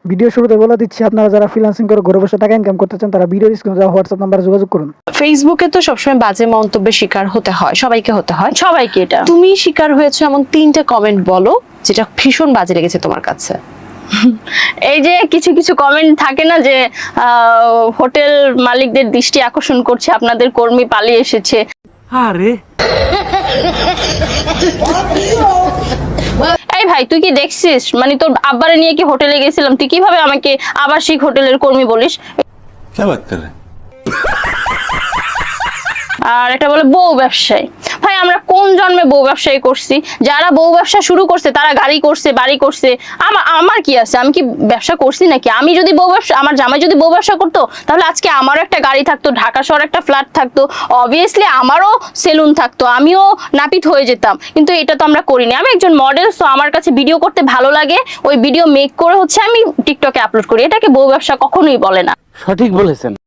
Video শুরুতে বলে দিচ্ছি, আপনারা যারা ফ্রিল্যান্সিং করে ঘরে বসে টাকা ইনকাম করতে চান তারা ভিডিওর স্ক্রিনে দেওয়া হোয়াটসঅ্যাপ নাম্বারে যোগাযোগ করুন। ফেসবুকে তো সবসময় বাজে মন্তব্যের শিকার হতে হয়, সবাইকে হতে হয়। সবাইকে এটা তুমি শিকার হয়েছো এমন 3টা কমেন্ট বলো যেটা ভীষণ বাজে লেগেছে তোমার কাছে। এই যে কিছু কিছু কমেন্ট থাকে না যে হোটেল মালিকদের দৃষ্টি আকর্ষণ করছে, আপনাদের কর্মী পালিয়ে এসেছে। আরে এই ভাই তুই কি দেখছিস, মানে তোর আব্বারে নিয়ে কি হোটেলে গেছিলাম, তুই কিভাবে আমাকে আবাসিক হোটেলের কর্মী বলিস? क्या बात कर रहे हैं? আর এটা বলে বউ ব্যবসায়ী। ভাই আমরা কোন জন্মে বউ ব্যবসায়ী করছি? যারা বউ ব্যবসা শুরু করছে তারা গাড়ি করছে, বাড়ি করছে। আমার কি আছে? আমি কি ব্যবসা করছি নাকি? আমি যদি বউ ব্যবসা, আমার জামাই যদি বউ ব্যবসা করতো তাহলে আজকে আমারও একটা গাড়ি থাকতো, ঢাকা শহরে একটা ফ্ল্যাট থাকতো, অবভিয়াসলি আমারও সেলুন থাকতো, আমিও নাপিত হয়ে যেতাম। কিন্তু এটা তো আমরা করিনি। আমি একজন মডেল, সো আমার কাছে ভিডিও করতে ভালো লাগে, ওই ভিডিও মেক করে হচ্ছে আমি টিকটকে আপলোড করি। এটাকে বউ ব্যবসা কখনোই বলে না। সঠিক বলেছেন।